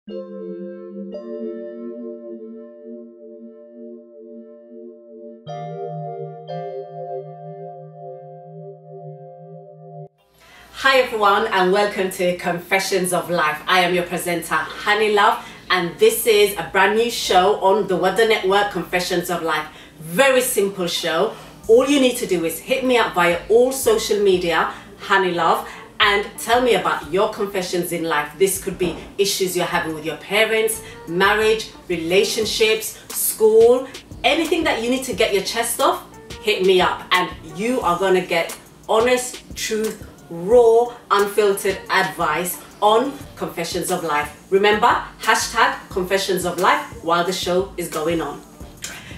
Hi everyone, and welcome to Confessions of Life. I am your presenter, Honey Love, and this is a brand new show on the Wada network, Confessions of Life. Very simple show. All you need to do is hit me up via all social media, Honey Love, and tell me about your confessions in life. This could be issues you're having with your parents, marriage, relationships, school, anything that you need to get your chest off, hit me up, and you are gonna get honest, truth, raw, unfiltered advice on Confessions of Life. Remember, hashtag Confessions of Life while the show is going on.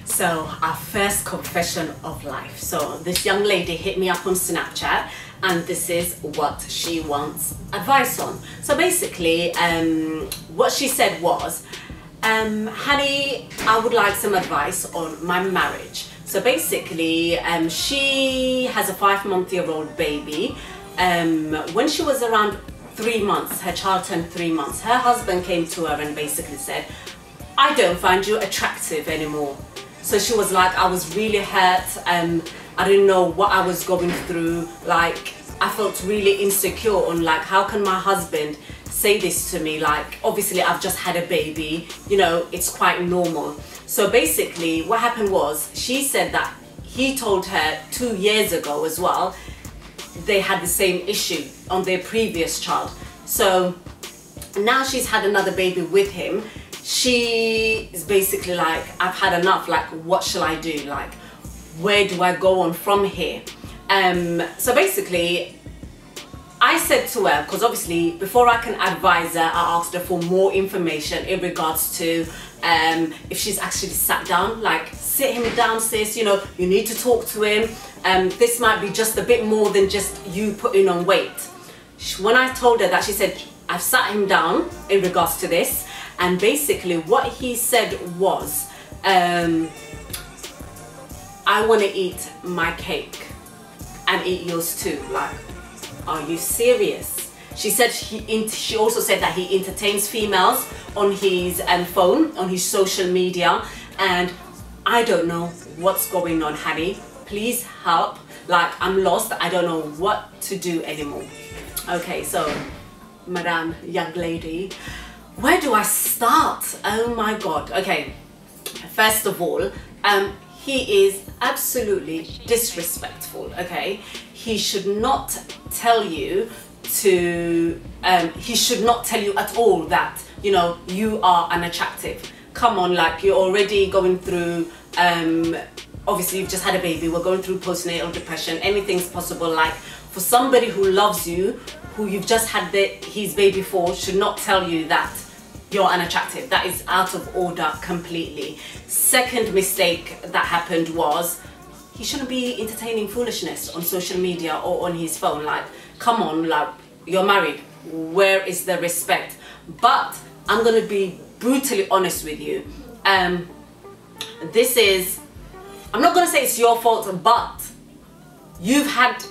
So our first confession of life. So this young lady hit me up on Snapchat, and this is what she wants advice on. So basically, what she said was, honey, I would like some advice on my marriage. So basically, she has a 5-month-old baby. When she was around 3 months, her child turned 3 months, her husband came to her and basically said, I don't find you attractive anymore. So she was like, I was really hurt, I didn't know what I was going through, like I felt really insecure on like, how can my husband say this to me? Like, obviously I've just had a baby, you know, it's quite normal. So basically what happened was, she said that he told her 2 years ago as well, they had the same issue on their previous child. So now she's had another baby with him. She is basically like, I've had enough, like what shall I do? Like, where do I go on from here? So basically I said to her, because obviously before I can advise her, I asked her for more information in regards to if she's actually sat down, like sit him down sis, you know, you need to talk to him. This might be just a bit more than just you putting on weight. When I told her that, she said, I've sat him down in regards to this, and basically what he said was, I want to eat my cake and eat yours too. Like, are you serious? She said she also said that he entertains females on his phone, on his social media, and I don't know what's going on, honey. Please help. Like, I'm lost. I don't know what to do anymore. Okay, so madam, young lady, where do I start? Oh my god. Okay, first of all, he is absolutely disrespectful. Okay, he should not tell you to he should not tell you at all that, you know, you are unattractive. Come on, like, you're already going through obviously you've just had a baby, we're going through postnatal depression, anything's possible. Like, for somebody who loves you, who you've just had his baby for, should not tell you that you're unattractive. That is out of order completely. Second mistake that happened was, he shouldn't be entertaining foolishness on social media or on his phone. Like, come on, like, you're married, where is the respect? But I'm gonna be brutally honest with you. This is, I'm not gonna say it's your fault, but you've had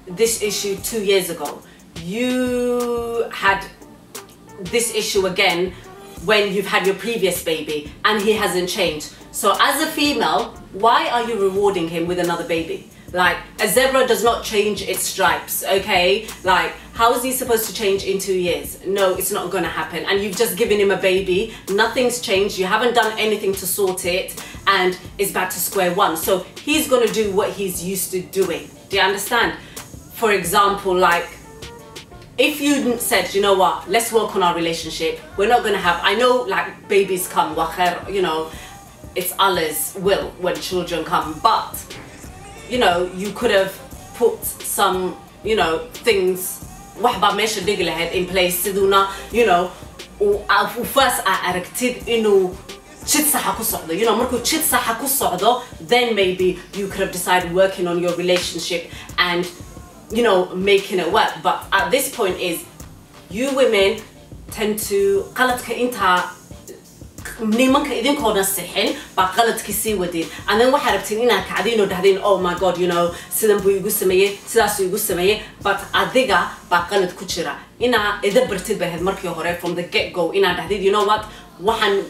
this issue 2 years ago. You had this issue again when you've had your previous baby, and he hasn't changed. So as a female, why are you rewarding him with another baby? Like, a zebra does not change its stripes, okay? Like, how is he supposed to change in 2 years? No, it's not gonna happen. And you've just given him a baby, nothing's changed, you haven't done anything to sort it, and it's back to square one. So he's gonna do what he's used to doing. Do you understand? For example, like, if you said, you know what, let's work on our relationship, we're not gonna have, I know, like, babies come, you know, it's Allah's will when children come, but you know, you could have put some, you know, things in place, you know, first aragtid inuu jid sax ku socdo, you know, markuu jid sax ku socdo, then maybe you could have decided working on your relationship and, you know, making it work. But at this point is, you women tend to qaladka inta nimanka idinkoodan sixin baa qaladkii sii wadeen and then waxaad rabtiin inaad kacdiin oo dhahdeen oh my god you know sidan buu igu sameeyey sidaasuu igu sameeyey but adiga baa qalad ku jira inaa ida bartid bay ahayd markii hore from the get go inaad dhahdid you know what waxaan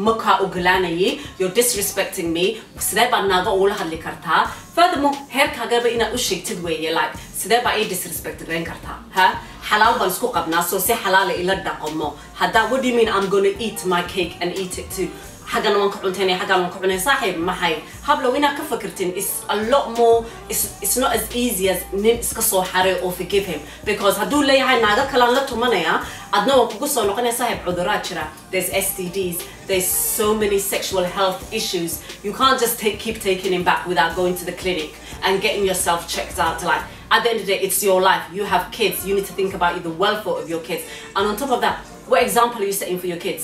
maka ogolaanayay you're disrespecting me sidee baa naaga ula hadli kartaa furthermore heerkaagaba inaad u sheegtid weeye like sidee baa ii disrespect garan kartaa ha halal baan isku qabnaa so si halal ila dhaqmo hada what do you mean I'm going to eat my cake and eat it too حاجة نوانك عنتني حاجة نوانك عني صاحب ما هي هبلا وينا كفكرتين it's a lot more it's not as easy as نسكسو حري or forgive him because هدول لي هاي ناقة كلام لا تمنيا أدنى وكوكسو نقني صاحب عذرات شرا there's STDs there's so many sexual health issues you can't just keep taking him back without going to the clinic and getting yourself checked out like at the end of the day it's your life you have kids you need to think about the welfare of your kids and on top of that what example are you setting for your kids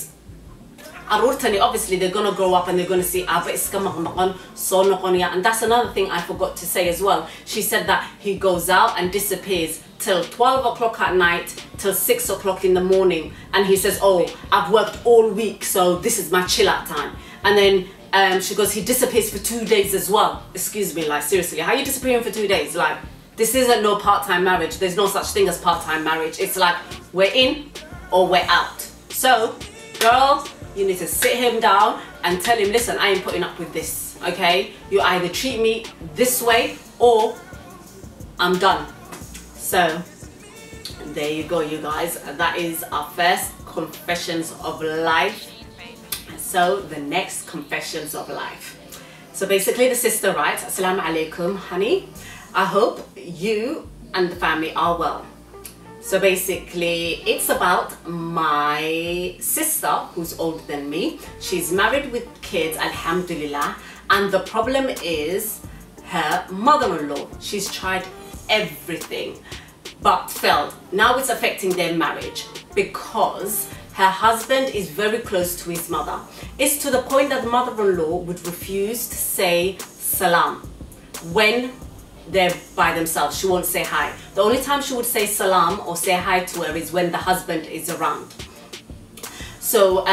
Arurtani, obviously they're gonna grow up and they're gonna see Abba iska maqmaqan soo noqonaya and that's another thing I forgot to say as well. She said that he goes out and disappears till 12 o'clock at night till 6 o'clock in the morning and he says oh I've worked all week so this is my chill out time and then she goes he disappears for 2 days as well. Excuse me, like seriously, how are you disappearing for 2 days? Like this isn't no part-time marriage. There's no such thing as part-time marriage. It's like we're in or we're out. So girls, you need to sit him down and tell him, listen, I ain't putting up with this, okay? You either treat me this way or I'm done. So, there you go, you guys. That is our first confessions of life. So, the next confessions of life. So, basically, the sister writes, Assalamu alaikum, honey. I hope you and the family are well. So basically, it's about my sister who's older than me. She's married with kids, alhamdulillah. And the problem is her mother-in-law. She's tried everything but failed. Now it's affecting their marriage because her husband is very close to his mother. It's to the point that the mother-in-law would refuse to say salam when they're by themselves. She won't say hi. The only time she would say salam or say hi to her is when the husband is around. So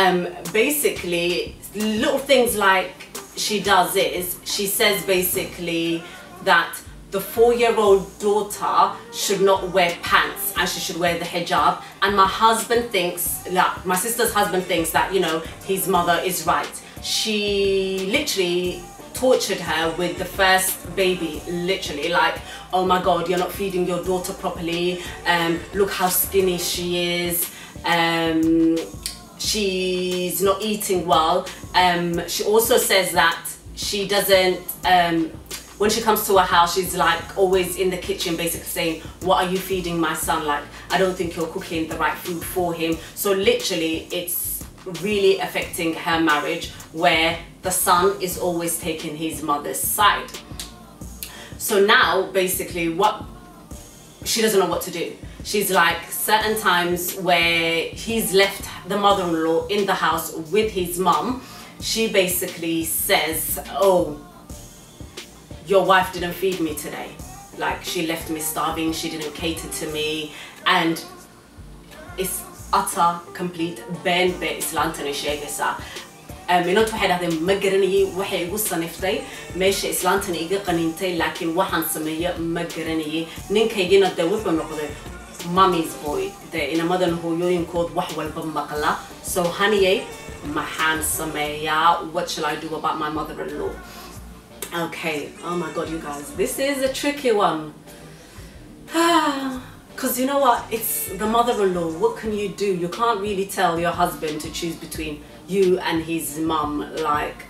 basically little things like she does is she says basically that the 4-year-old daughter should not wear pants and she should wear the hijab, and my husband thinks that my sister's husband thinks that you know his mother is right. She literally tortured her with the first baby, literally like oh my god you're not feeding your daughter properly, look how skinny she is, she's not eating well. She also says that she doesn't when she comes to her house she's like always in the kitchen basically saying what are you feeding my son, like I don't think you're cooking the right food for him. So literally it's really affecting her marriage where the son is always taking his mother's side. So now basically what she doesn't know what to do. She's like certain times where he's left the mother-in-law in the house with his mom, she basically says oh your wife didn't feed me today, like she left me starving, she didn't cater to me, and it's utter complete ben be islaantani sheegaysa inantu waxay dhahdeen ma garanayay waxay igu saniftay meesha islaantani iga qaniintay laakiin waxaan sameeyo ma garanayay ninkaygina de wuxuu noqday mommy's boy de inamadan hooyooyinkood wax walba maqla. So honey maxaan sameeyaa, what shall I do about my mother-in-law? Okay, oh my god you guys, this is a tricky one. Because you know what, it's the mother-in-law, what can you do? You can't really tell your husband to choose between you and his mum, like,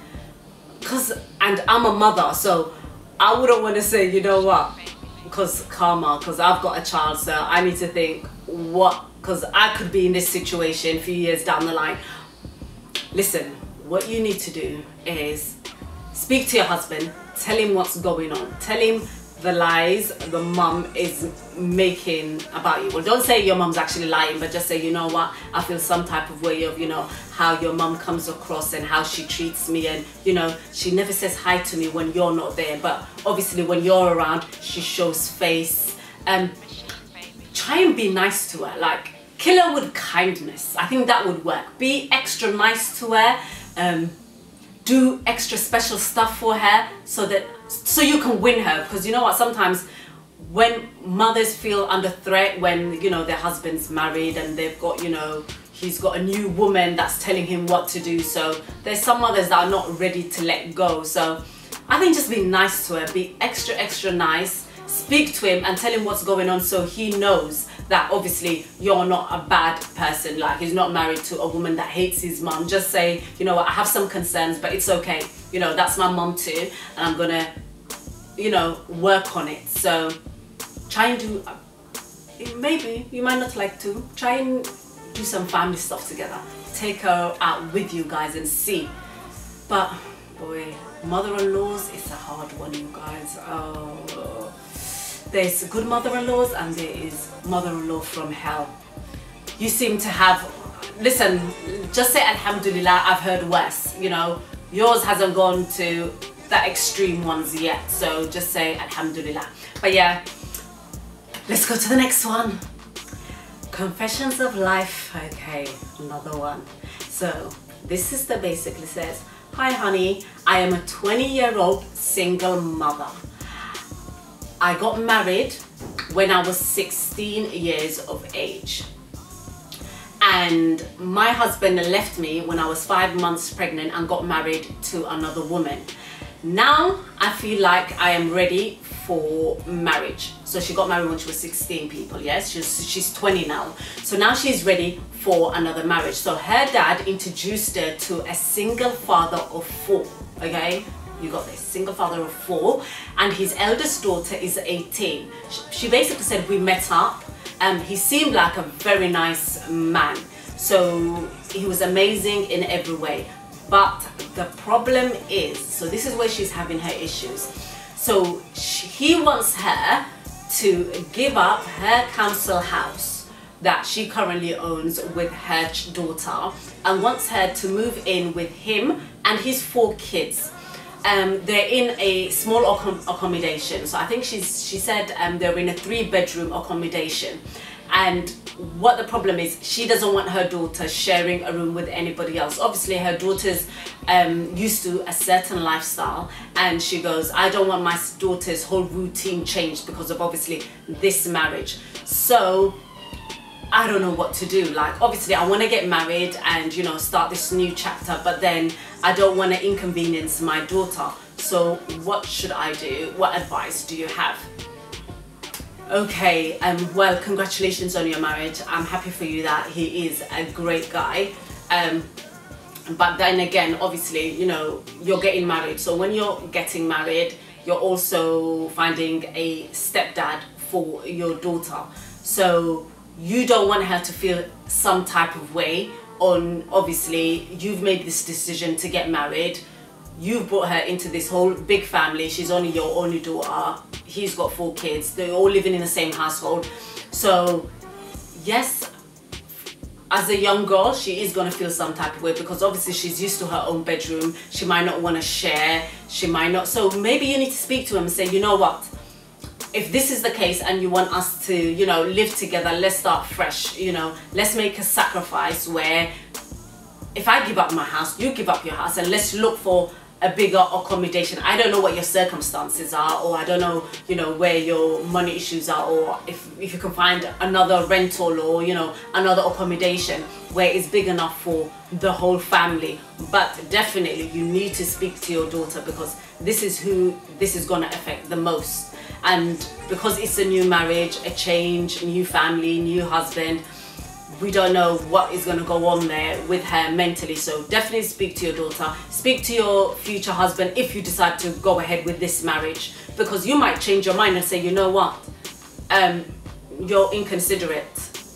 and I'm a mother, so I wouldn't want to say, you know what, because karma, because I've got a child, so I need to think what, because I could be in this situation a few years down the line. Listen, what you need to do is speak to your husband, tell him what's going on, tell him the lies the mum is making about you. Well, don't say your mum's actually lying, but just say, you know what, I feel some type of way of, you know, how your mum comes across and how she treats me, and you know, she never says hi to me when you're not there, but obviously when you're around she shows face. Try and be nice to her, like kill her with kindness. I think that would work. Be extra nice to her, do extra special stuff for her so you can win her. Because you know what, sometimes when mothers feel under threat, when you know their husband's married and they've got, you know, he's got a new woman that's telling him what to do, so there's some mothers that are not ready to let go. So I think just be nice to her, be extra nice, speak to him and tell him what's going on so he knows that obviously you're not a bad person. Like, he's not married to a woman that hates his mum. Just say, you know what, I have some concerns, but it's okay, you know, that's my mum too, and I'm gonna, you know, work on it. So try and do, maybe you might not like to, try and do some family stuff together, take her out with you guys and see. But boy, mother-in-laws, it's a hard one, you guys. Oh, there's good mother-in-laws and there is mother-in-law from hell. You seem to have, listen, just say alhamdulillah, I've heard worse, you know, yours hasn't gone to the extreme ones yet, so just say alhamdulillah. But yeah, let's go to the next one. Confessions of life. Okay, another one. So this sister basically says, hi honey, I am a 20-year-old single mother. I got married when I was 16 years of age, and my husband left me when I was 5 months pregnant and got married to another woman. Now I feel like I am ready for marriage. So she got married when she was 16, people. Yes, she's 20 now. So now she's ready for another marriage. So her dad introduced her to a single father of 4. Okay, you got this, single father of 4, and his eldest daughter is 18. She basically said we met up. He seemed like a very nice man. So he was amazing in every way. But the problem is, so this is where she's having her issues. So he wants her to give up her council house that she currently owns with her daughter, and wants her to move in with him and his 4 kids. They're in a small accommodation. So I think she said they're in a 3-bedroom accommodation. And what the problem is, she doesn't want her daughter sharing a room with anybody else. Obviously her daughter's used to a certain lifestyle, and she goes, I don't want my daughter's whole routine changed because of obviously this marriage. So I don't know what to do. Like, obviously I want to get married and, you know, start this new chapter, but then I don't want to inconvenience my daughter. So what should I do? What advice do you have? Okay, well, congratulations on your marriage. I'm happy for you that he is a great guy. But then again, obviously, you know, you're getting married. So when you're getting married, you're also finding a stepdad for your daughter. So you don't want her to feel some type of way on, obviously, you've made this decision to get married. You've brought her into this whole big family. She's only your only daughter. He's got 4 kids. They're all living in the same household. So yes, as a young girl, she is going to feel some type of way because obviously she's used to her own bedroom. She might not want to share. She might not. So maybe you need to speak to him and say, you know what? If this is the case and you want us to, you know, live together, let's start fresh. You know, let's make a sacrifice where if I give up my house, you give up your house, and let's look for a bigger accommodation. I don't know what your circumstances are, or I don't know, you know, where your money issues are, or if you can find another rental or, you know, another accommodation where it's big enough for the whole family. But definitely you need to speak to your daughter because this is who this is going to affect the most. And because it's a new marriage, a change, new family, new husband, we don't know what is going to go on there with her mentally. So definitely speak to your daughter, speak to your future husband if you decide to go ahead with this marriage, because you might change your mind and say, you know what, you're inconsiderate,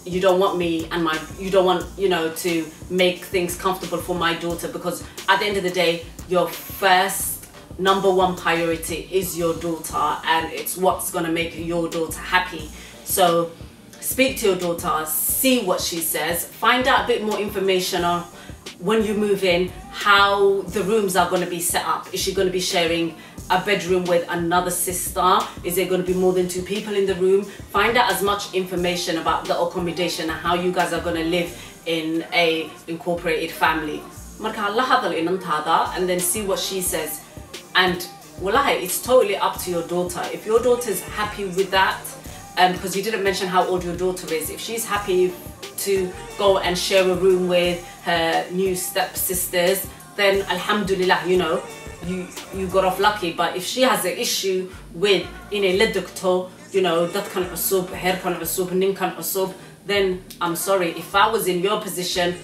you don't want me and you don't want, you know, to make things comfortable for my daughter, because at the end of the day, your first #1 priority is your daughter, and it's what's going to make your daughter happy. So speak to your daughter, see what she says, find out a bit more information on when you move in, how the rooms are going to be set up. Is she going to be sharing a bedroom with another sister? Is there going to be more than 2 people in the room? Find out as much information about the accommodation and how you guys are going to live in a incorporated family. Marka la hadal inantada and then see what she says. And wallahi, it's totally up to your daughter. If your daughter's happy with that, because you didn't mention how old your daughter is, if she's happy to go and share a room with her new stepsisters, then alhamdulillah, you know, you got off lucky. But if she has an issue with you know, that kan usub, hair kan usub, nin kan usub, then I'm sorry. If I was in your position,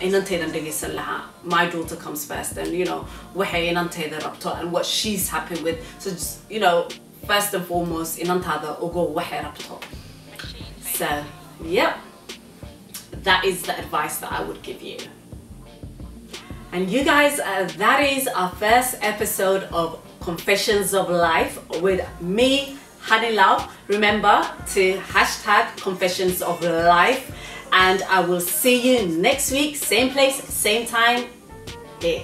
my daughter comes first, and you know, and what she's happy with. So just, you know, first and foremost, so yep, that is the advice that I would give you. And you guys, that is our first episode of Confessions of Life with me, Honey Love. Remember to hashtag Confessions of Life, and I will see you next week, same place, same time here.